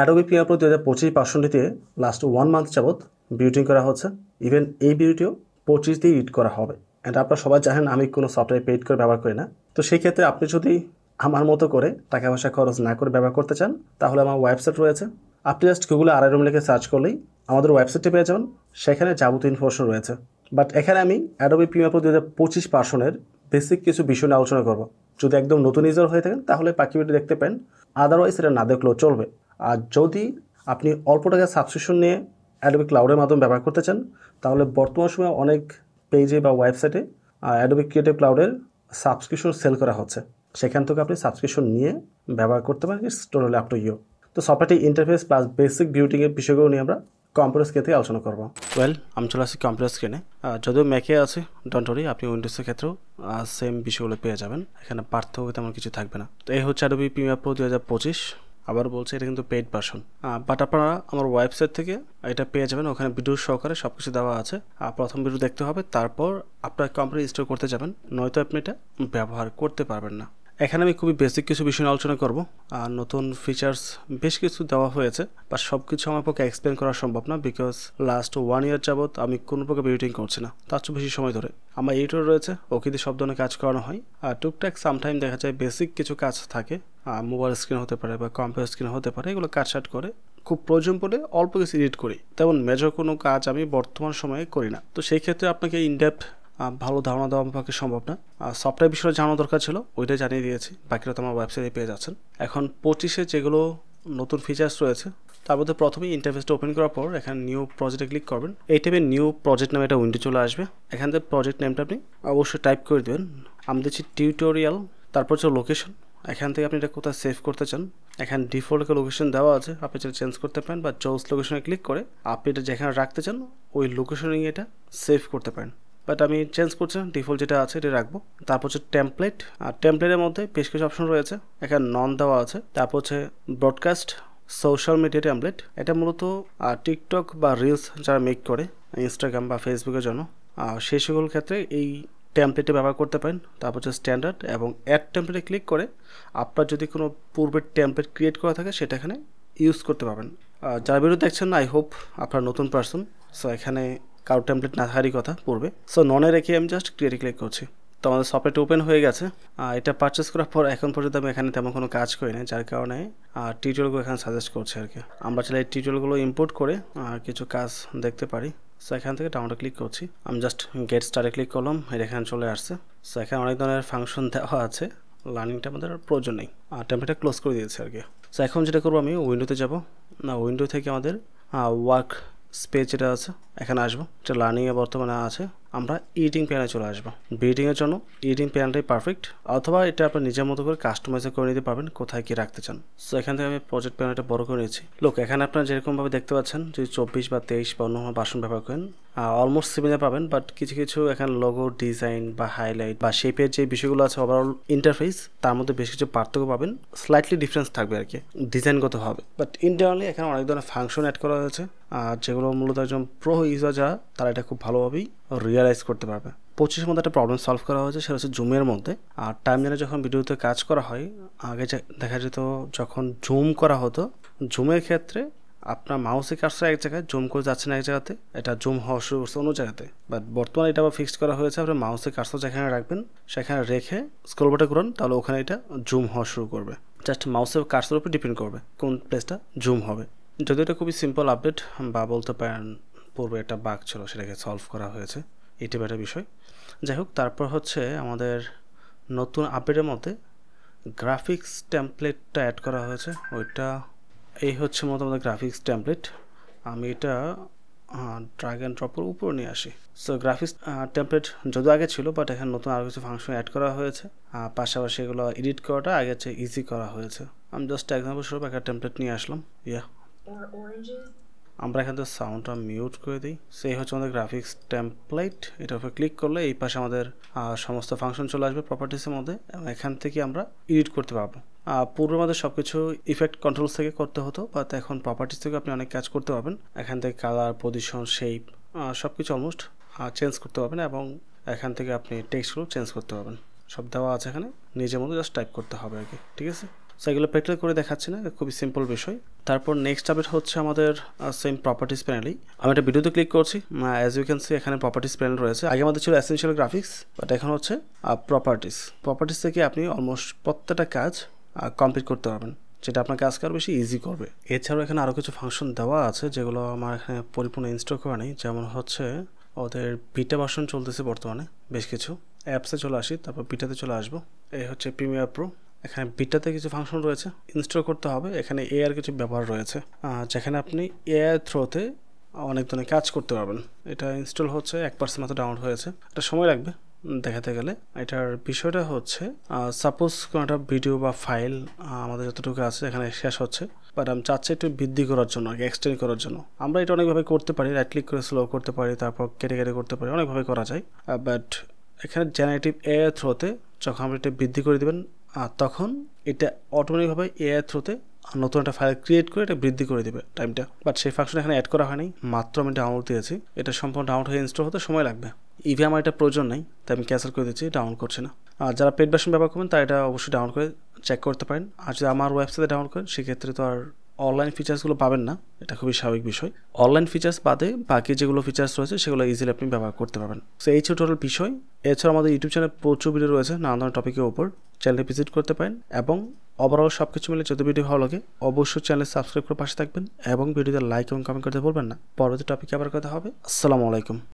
Adobe Premiere Pro 2025 ভার্সনটিতে last 1 month যাবত building করা হচ্ছে। ইভেন এই ভিডিওটিও 25 দিয়ে এডিট করা হবে। এন্ড আপনারা সবাই জানেন আমি কোনো সফটওয়্যার পেইড করে ব্যবহার করি না। তো সেই ক্ষেত্রে আপনি যদি আমার মতো করে টাকা পয়সা খরচ না করে ব্যবহার করতে চান তাহলে আমার ওয়েবসাইট রয়েছে। আপনি জাস্ট গুগলে RRM লিখে সার্চ করলেই আমাদের ওয়েবসাইটে পেয়ে যাবেন। সেখানে যাবতীয় ইনফরমেশন রয়েছে। বাট এখানে আমি Adobe Premiere Pro 2025 ভার্সনের বেসিক কিছু বিষয় নিয়ে আলোচনা করব। যদি একদম নতুন ইউজার হয়ে থাকেন তাহলে বাকি ভিডিও দেখতে পারেন, আদারওয়াইজ এটা না দেখলেও চলবে। আর যদি আপনি অল্প টাকার সাবস্ক্রিপশন নিয়ে Adobe ক্লাউডের মাধ্যমে ব্যবহার করতে চান তাহলে বর্তমান সময়ে অনেক পেজে বা ওয়েবসাইটে Adobe ক্রিয়েটিভ ক্লাউডের সাবস্ক্রিপশন সেল করা হচ্ছে। সেখান থেকে আপনি সাবস্ক্রিপশন নিয়ে ব্যবহার করতে পারেন। It's totally up to you. তো সফটওয়্যারটি ইন্টারফেস প্লাস বেসিক বিউটিংয়ের বিষয়গুলো নিয়ে আমরা কম্পিউটার স্ক্রিনে থেকে আলোচনা করবো। আমি চলে আসছি কম্পিউটার স্ক্রিনে। যদিও ম্যাকে আছে, ডোন্ট ওয়ারি, আপনি উইন্ডোজের ক্ষেত্রেও সেম বিষয়গুলো পেয়ে যাবেন। এখানে পার্থক্য তেমন কিছু থাকবে না। তো এই হচ্ছে Adobe Premiere Pro 2025। আবার বলছে এটা কিন্তু পেইড ভার্সন, বাট আপনারা আমার ওয়েবসাইট থেকে এটা পেয়ে যাবেন। ওখানে ভিডিও সহকারে সব কিছু দেওয়া আছে। প্রথম ভিডিও দেখতে হবে, তারপর আপনার কম্পিউটার ইনস্টল করতে যাবেন, নয়তো আপনি এটা ব্যবহার করতে পারবেন না। এখানে আমি খুবই বেসিক কিছু বিষয় নিয়ে আলোচনা করব। নতুন ফিচার্স বেশ কিছু দেওয়া হয়েছে, বা সব কিছু আমার পক্ষে এক্সপ্লেন করা সম্ভব না, বিকজ লাস্ট 1 ইয়ার যাবত আমি কোনো প্রকার এডিটিং করছি না, তার চেয়ে বেশি সময় ধরে। আমার এডিটর রয়েছে, ওকে দিয়ে সব ধরনের কাজ করানো হয়। আর টুকটাক সামটাইম দেখা যায় বেসিক কিছু কাজ থাকে, মোবাইল স্ক্রিন হতে পারে বা কম্পিউটার স্ক্রিন হতে পারে, এগুলো কাটসাট করে খুব প্রয়োজন পড়লে অল্প কিছু এডিট করি। তেমন মেজর কোনো কাজ আমি বর্তমান সময়ে করি না। তো সেই ক্ষেত্রে আপনাকে ইনডেপথ ভালো ধারণা দেওয়া আমার পক্ষে সম্ভব না। সফটওয়্যার বিষয়ে জানানো দরকার ছিল, ওইটাই জানিয়ে দিয়েছি। বাকিটা তো আমার ওয়েবসাইটে পেয়ে যাচ্ছেন। এখন 25-এ যেগুলো নতুন ফিচার্স রয়েছে তার মধ্যে প্রথমেই ইন্টারফেসটা ওপেন করার পর এখানে নিউ প্রজেক্টে ক্লিক করবেন। এই টাইপের নিউ প্রজেক্ট নামে একটা উইন্ডো চলে আসবে। এখান থেকে প্রজেক্ট নেমটা আপনি অবশ্যই টাইপ করে দেবেন। আমি দিচ্ছি টিউটোরিয়াল, তারপর হচ্ছে লোকেশন। এখান থেকে আপনি এটা কোথায় সেভ করতে চান, এখানে ডিফল্ট লোকেশন দেওয়া আছে, আপনি যেটা চেঞ্জ করতে পারেন, বা চুজ লোকেশনে ক্লিক করে আপনি এটা যেখানে রাখতে চান ওই লোকেশনে গিয়ে এটা সেভ করতে পারেন। বাট আমি চেঞ্জ করছি না, ডিফল্ট যেটা আছে এটা রাখবো। তারপর হচ্ছে টেমপ্লেট, আর টেমপ্লেটের মধ্যে বেশ কিছু অপশন রয়েছে। এখানে নন দেওয়া আছে। তারপর হচ্ছে ব্রডকাস্ট সোশ্যাল মিডিয়া টেমপ্লেট। এটা মূলত টিকটক বা রিলস যারা মেক করে ইনস্টাগ্রাম বা ফেসবুকের জন্য, সেই সকল ক্ষেত্রে এই টেমপ্লেটে ব্যবহার করতে পারেন। তারপর হচ্ছে স্ট্যান্ডার্ড এবং অ্যাড টেমপ্লেটে ক্লিক করে আপনার যদি কোনো পূর্বের টেমপ্লেট ক্রিয়েট করা থাকে সেটা এখানে ইউজ করতে পারবেন। যারা ভিডিও দেখছেন আই হোপ আপনার নতুন পারসন, সো এখানে কারো টেমপ্লেট না থাকারই কথা পূর্বে। সো ননে রেখে আমি জাস্ট ক্রিয়েটে ক্লিক করছি। তো আমাদের সফটওয়্যারটা ওপেন হয়ে গেছে। এটা পারচেস করার পর এখন পর্যন্ত আমি এখানে তেমন কোনো কাজ করি না, যার কারণে টিউটোরিয়ালগুলো এখানে সাজেস্ট করছে আর কি। আমরা চাইলে এই টিউটোরিয়ালগুলো ইম্পোর্ট করে কিছু কাজ দেখতে পারি। সো এখান থেকে ডাউনলোড ক্লিক করছি। আমি জাস্ট গেট স্টার্টে ক্লিক করলাম, এটা এখানে চলে আসছে। সো এখানে অনেক ধরনের ফাংশন দেওয়া আছে, লার্নিংটা আমাদের প্রয়োজন নেই, টেমপ্লেটটা ক্লোজ করে দিয়েছে আর কি। সো এখন যেটা করবো আমি উইন্ডোতে যাব। উইন্ডো থেকে আমাদের ওয়ার্ক স্পেস যেটা আছে এখানে আসবো, যেটা লার্নিংয়ে বর্তমানে আছে। আমরা এডিটিং প্যানেলে চলে আসবো। এডিটিংয়ের জন্য এডিটিং প্যানেলটাই পারফেক্ট, অথবা এটা আপনি নিজের মতো করে কাস্টমাইজ করে নিতে পারবেন কোথায় কি রাখতে চান। সো এখান থেকে আমি প্রজেক্ট প্যানেলটা বড় করে নিয়েছি। লোক এখানে আপনারা যেরকমভাবে দেখতে পাচ্ছেন, যদি 24 বা 23 বা অন্য ভার্সন ব্যবহার করেন অলমোস্ট সিমিলার পাবেন। বাট কিছু কিছু এখানে লোগো ডিজাইন বা হাইলাইট বা শেপের যে বিষয়গুলো আছে, ওভারঅল ইন্টারফেস, তার মধ্যে বেশ কিছু পার্থক্য পাবেন, স্লাইটলি ডিফারেন্স থাকবে আর কি ডিজাইনগতভাবে। বাট ইন্টারনালি এখানে অনেক ধরনের ফাংশন অ্যাড করা হয়েছে, যেগুলো মূলত একজন প্রো ইউজার যারা তারা এটা খুব ভালোভাবেই রিয়েলাইজ করতে পারবে। 25-এর মধ্যে একটা প্রবলেম সলভ করা হয়েছে, সেটা হচ্ছে জুমের মধ্যে। আর টাইমলাইনে যখন ভিডিওতে কাজ করা হয়, আগে দেখা যেত যখন জুম করা হতো, জুমের ক্ষেত্রে আপনার মাউসে কার্সর এক জায়গায়, জুম করে যাচ্ছে না এক জায়গাতে, এটা জুম হওয়া শুরু করছে অন্য জায়গাতে। বাট বর্তমানে এটা আবার ফিক্সড করা হয়েছে, আপনার মাউসে কার্সর যেখানে রাখবেন সেখানে রেখে স্ক্রল বাটন করুন, তাহলে ওখানে এটা জুম হওয়া শুরু করবে। জাস্ট মাউসের কার্সর উপর ডিপেন্ড করবে কোন প্লেসটা জুম হবে। যদি এটা খুবই সিম্পল আপডেট, বা বলতে পারেন পূর্বে একটা বাগ ছিল, সেটাকে সলভ করা হয়েছে, এটি একটা বিষয়। যাই হোক, তারপর হচ্ছে আমাদের নতুন আপডেটের মধ্যে গ্রাফিক্স টেমপ্লেটটা অ্যাড করা হয়েছে। ওইটা এই হচ্ছে মতো আমাদের গ্রাফিক্স টেমপ্লেট। আমি এটা ড্র্যাগ অ্যান্ড ড্রপের উপর নিয়ে আসি। সো গ্রাফিক্স টেমপ্লেট যদিও আগে ছিল, বাট এখানে নতুন আরও কিছু ফাংশন অ্যাড করা হয়েছে। পাশাপাশি এগুলো এডিট করাটা আগে চেয়ে ইজি করা হয়েছে। আমি জাস্ট এক্সাম্পল স্বরূপ একটা টেমপ্লেট নিয়ে আসলাম। আমরা এখান থেকে সাউন্ডটা মিউট করে দিই। সেই হচ্ছে আমাদের গ্রাফিক্স টেমপ্লেট। এটার উপর ক্লিক করলে এই পাশে আমাদের সমস্ত ফাংশন চলে আসবে প্রপার্টিসের মধ্যে, এবং এখান থেকে আমরা এডিট করতে পারবো। পূর্বে আমাদের সব কিছু ইফেক্ট কন্ট্রোলস থেকে করতে হতো, বাট এখন প্রপার্টিস থেকে আপনি অনেক কাজ করতে পারবেন। এখান থেকে কালার, পজিশন, শেপ সব কিছু অলমোস্ট চেঞ্জ করতে পারবেন, এবং এখান থেকে আপনি টেক্সটগুলো চেঞ্জ করতে পারবেন। সব দেওয়া আছে এখানে, নিজের মতো জাস্ট টাইপ করতে হবে আর কি। ঠিক আছে, সো এগুলো প্র্যাকটিক্যাল করে দেখাচ্ছি না, খুবই সিম্পল বিষয়। তারপর নেক্সট আপডেট হচ্ছে আমাদের সেম প্রপার্টিস প্যানেলেই আমি একটা ভিডিওতে ক্লিক করছি। অ্যাজ ইউ ক্যান সি এখানে প্রপার্টিস প্যানেল রয়েছে। আগে আমাদের ছিল এসেনশিয়াল গ্রাফিক্স, বাট এখন হচ্ছে প্রপার্টিস থেকে আপনি অলমোস্ট প্রত্যেকটা কাজ কমপ্লিট করতে পারবেন, যেটা আপনার কাজকে আরও বেশি ইজি করবে। এছাড়াও এখানে আরও কিছু ফাংশন দেওয়া আছে যেগুলো আমার এখানে পরিপূর্ণ ইনস্টল করা নেই। যেমন হচ্ছে ওদের বিটা ভার্সন চলতেছে বর্তমানে বেশ কিছু। অ্যাপসে চলে আসি, তারপর বিটাতে চলে আসবো। এই হচ্ছে প্রিমিয়ার প্রো। এখানে বিটাতে কিছু ফাংশন রয়েছে, ইনস্টল করতে হবে। এখানে এআর কিছু ব্যবহার রয়েছে, যেখানে আপনি এআই থ্রোতে অনেক ধরনের কাজ করতে পারবেন। এটা ইনস্টল হচ্ছে 1% মতো ডাউনলোড হয়েছে, এটা সময় লাগবে দেখাতে গেলে। এটার বিষয়টা হচ্ছে সাপোজ কোনো একটা ভিডিও বা ফাইল আমাদের যতটুকু আছে এখানে শেষ হচ্ছে, বাট আমি চাচ্ছি একটু বৃদ্ধি করার জন্য, এক্সটেন্ড করার জন্য। আমরা এটা অনেকভাবে করতে পারি, রাইট ক্লিক করে স্লো করতে পারি, তারপর কেটে করতে পারি, অনেকভাবে করা যায়। বাট এখানে জেনারেটিভ এআই থ্রোতে যখন আপনি এটা বৃদ্ধি করে দেবেন, তখন এটা অটোমেটিকভাবে এআই থ্রোতে নতুন একটা ফাইল ক্রিয়েট করে এটা বৃদ্ধি করে দেবে টাইমটা। বাট সেই ফাংশন এখানে অ্যাড করা হয়নি, মাত্র আমি ডাউনলোড দিয়েছি। এটা সম্পূর্ণ ডাউনলোড হয়ে ইনস্টল হতে সময় লাগবে। ইভি আমার এটা প্রয়োজন নেই, তাই আমি ক্যান্সেল করে দিচ্ছি, ডাউনলোড করছি না। আর যারা পেড ভার্সন ব্যবহার করবেন তারা এটা অবশ্যই ডাউনলোড করে চেক করতে পারেন। আর যদি আমার ওয়েবসাইটে ডাউনলোড করেন সেক্ষেত্রে তো আর অনলাইন ফিচার্সগুলো পাবেন না, এটা খুবই স্বাভাবিক বিষয়। অনলাইন ফিচার্স বাদে বাকি যেগুলো ফিচার্স রয়েছে সেগুলো ইজিলি আপনি ব্যবহার করতে পারবেন। সো এই ছিল টোটাল বিষয়। এছাড়া আমাদের ইউটিউব চ্যানেলে প্রচুর ভিডিও রয়েছে নানা ধরনের টপিকের উপর, চ্যানেলে ভিজিট করতে পারেন। এবং ওভারঅল সব কিছু মিলে যদি ভিডিও ভালো লাগে অবশ্যই চ্যানেল সাবস্ক্রাইব করে পাশে থাকবেন এবং ভিডিওতে লাইক এবং কমেন্ট করতে বলবেন না। পরবর্তী টপিকে আবার কথা হবে। আসসালামু আলাইকুম।